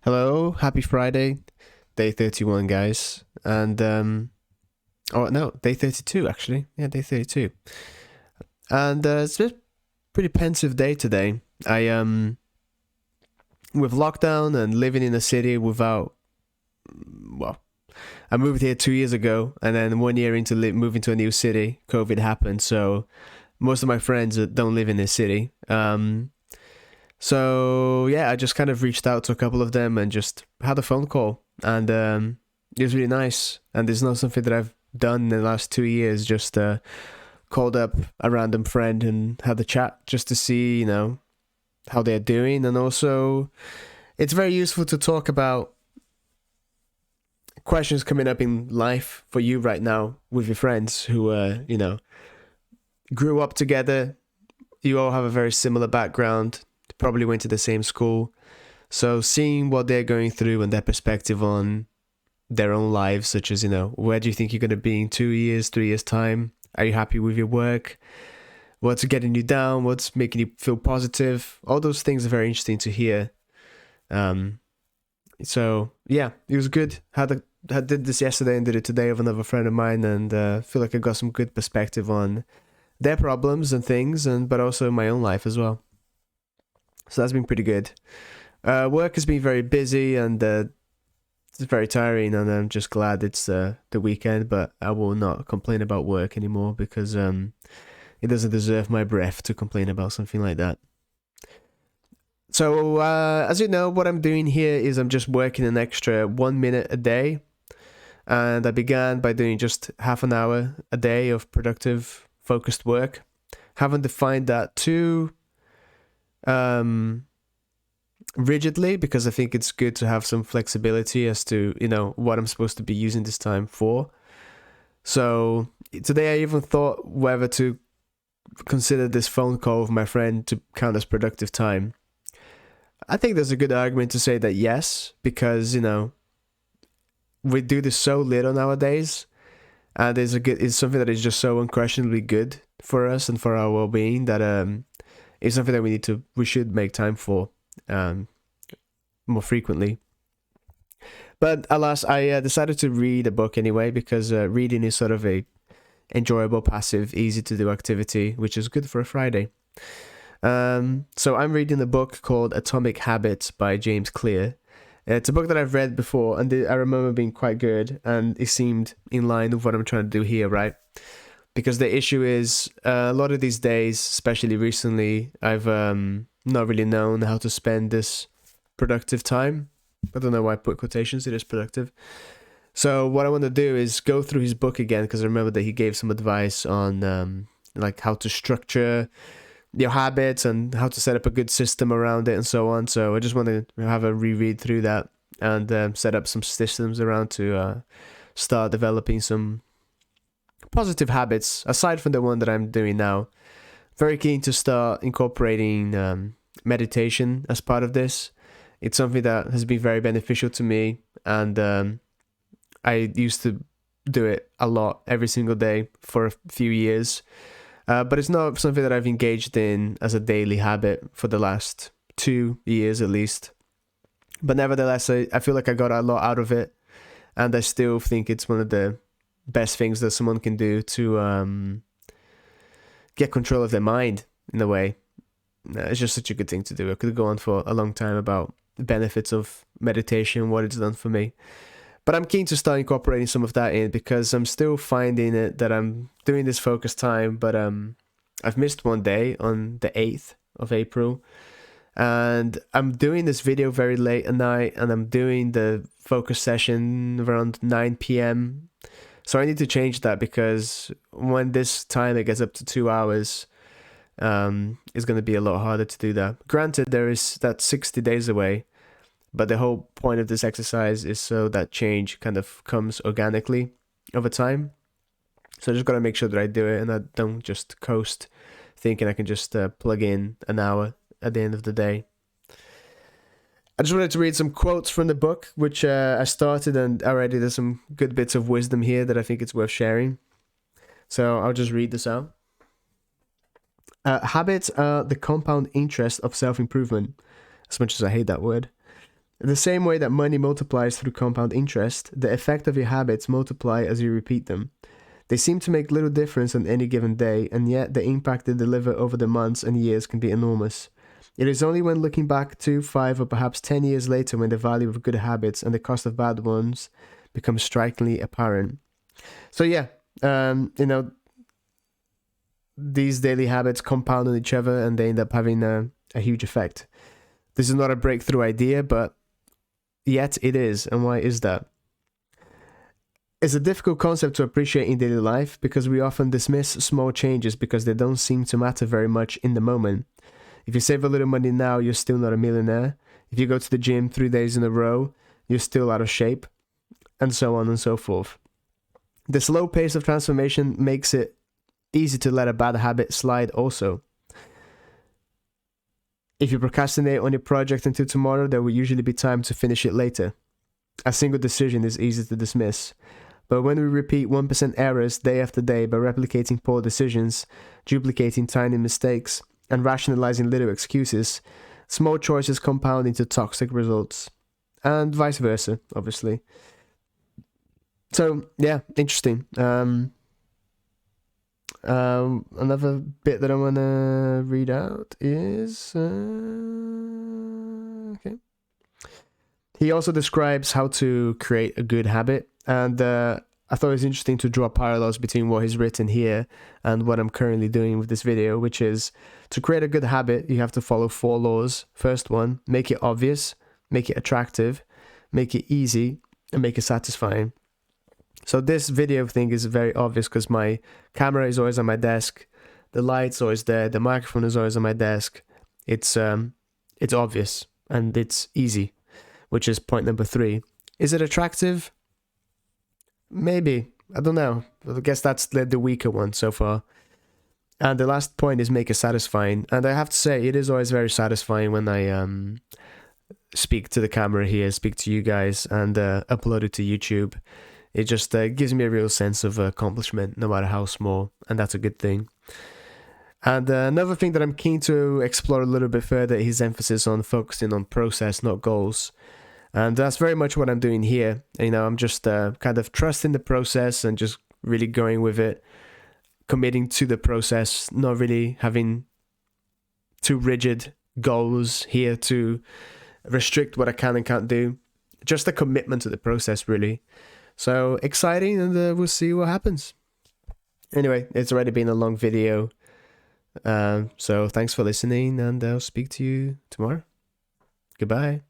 Hello, happy Friday, day 31, guys. And, oh no, day 32, actually. Yeah, day 32. And it's a pretty pensive day today. With lockdown and living in a city without, well, I moved here 2 years ago, and then 1 year into moving to a new city, COVID happened. So most of my friends don't live in this city. So yeah, I just kind of reached out to a couple of them and just had a phone call, and it was really nice. And it's not something that I've done in the last 2 years. Just called up a random friend and had a chat just to see, how they're doing, and also it's very useful to talk about questions coming up in life for you right now with your friends who grew up together. You all have a very similar background, probably went to the same school. So seeing what they're going through and their perspective on their own lives, such as, where do you think you're going to be in 2 years, 3 years' time? Are you happy with your work? What's getting you down? What's making you feel positive? All those things are very interesting to hear. Um, so yeah, it was good. I did this yesterday and did it today with another friend of mine, and feel like I got some good perspective on their problems and things, and but also my own life as well. So that's been pretty good. Work has been very busy, and it's very tiring, and I'm just glad it's the weekend. But I will not complain about work anymore because it doesn't deserve my breath to complain about something like that. So as you know, what I'm doing here is I'm just working an extra 1 minute a day, and I began by doing just half an hour a day of productive, focused work. Haven't defined that too rigidly because I think it's good to have some flexibility as to what I'm supposed to be using this time for. So today I even thought whether to consider this phone call with my friend to count as productive time. I think there's a good argument to say that yes, because we do this so little nowadays, and it's something that is just so unquestionably good for us and for our well-being that it's something that we should make time for more frequently. But alas, I decided to read a book anyway because reading is sort of a enjoyable, passive, easy to do activity, which is good for a Friday. So I'm reading a book called Atomic Habits by James Clear. It's a book that I've read before, and I remember being quite good, and it seemed in line with what I'm trying to do here, right? Because the issue is a lot of these days, especially recently, I've not really known how to spend this productive time. I don't know why I put quotations, it is productive. So what I want to do is go through his book again, because I remember that he gave some advice on like how to structure your habits and how to set up a good system around it and so on. So I just want to have a reread through that and set up some systems around to start developing some positive habits aside from the one that I'm doing now. Very keen to start incorporating meditation as part of this. It's something that has been very beneficial to me, and I used to do it a lot every single day for a few years. But it's not something that I've engaged in as a daily habit for the last 2 years at least. But nevertheless, I feel like I got a lot out of it, and I still think it's one of the best things that someone can do to get control of their mind in a way. It's just such a good thing to do. I could go on for a long time about the benefits of meditation, what it's done for me. But I'm keen to start incorporating some of that in because I'm still finding it that I'm doing this focus time, but I've missed one day on the 8th of April. And I'm doing this video very late at night, and I'm doing the focus session around 9 p.m. So I need to change that because when this time it gets up to 2 hours, it's going to be a lot harder to do that. Granted, there is that 60 days away, but the whole point of this exercise is so that change kind of comes organically over time. So I just got to make sure that I do it and I don't just coast thinking I can just plug in an hour at the end of the day. I just wanted to read some quotes from the book, which I started, and already there's some good bits of wisdom here that I think it's worth sharing. So I'll just read this out. Habits are the compound interest of self-improvement, as much as I hate that word. The same way that money multiplies through compound interest, the effect of your habits multiply as you repeat them. They seem to make little difference on any given day, and yet the impact they deliver over the months and years can be enormous. It is only when looking back 2, 5, or perhaps 10 years later when the value of good habits and the cost of bad ones becomes strikingly apparent. So yeah, these daily habits compound on each other and they end up having a huge effect. This is not a breakthrough idea, but yet it is. And why is that? It's a difficult concept to appreciate in daily life because we often dismiss small changes because they don't seem to matter very much in the moment. If you save a little money now, you're still not a millionaire. If you go to the gym 3 days in a row, you're still out of shape, and so on and so forth. The slow pace of transformation makes it easy to let a bad habit slide also. If you procrastinate on your project until tomorrow, there will usually be time to finish it later. A single decision is easy to dismiss. But when we repeat 1% errors day after day by replicating poor decisions, duplicating tiny mistakes, and rationalizing little excuses, small choices compound into toxic results. And vice versa, obviously. So, yeah, interesting. Another bit that I want to read out is... okay. He also describes how to create a good habit, and I thought it was interesting to draw parallels between what he's written here and what I'm currently doing with this video, which is to create a good habit, you have to follow 4 laws. First one, make it obvious, make it attractive, make it easy, and make it satisfying. So this video thing is very obvious because my camera is always on my desk, the light's always there, the microphone is always on my desk. It's obvious and it's easy, which is point number 3. Is it attractive? Maybe. I don't know. I guess that's the weaker one so far. And the last point is make it satisfying. And I have to say, it is always very satisfying when I speak to the camera here, speak to you guys, and upload it to YouTube. It just gives me a real sense of accomplishment, no matter how small, and that's a good thing. And another thing that I'm keen to explore a little bit further is his emphasis on focusing on process, not goals. And that's very much what I'm doing here. I'm just kind of trusting the process and just really going with it, committing to the process, not really having too rigid goals here to restrict what I can and can't do. Just a commitment to the process, really. So exciting, and we'll see what happens. Anyway, it's already been a long video. So thanks for listening, and I'll speak to you tomorrow. Goodbye.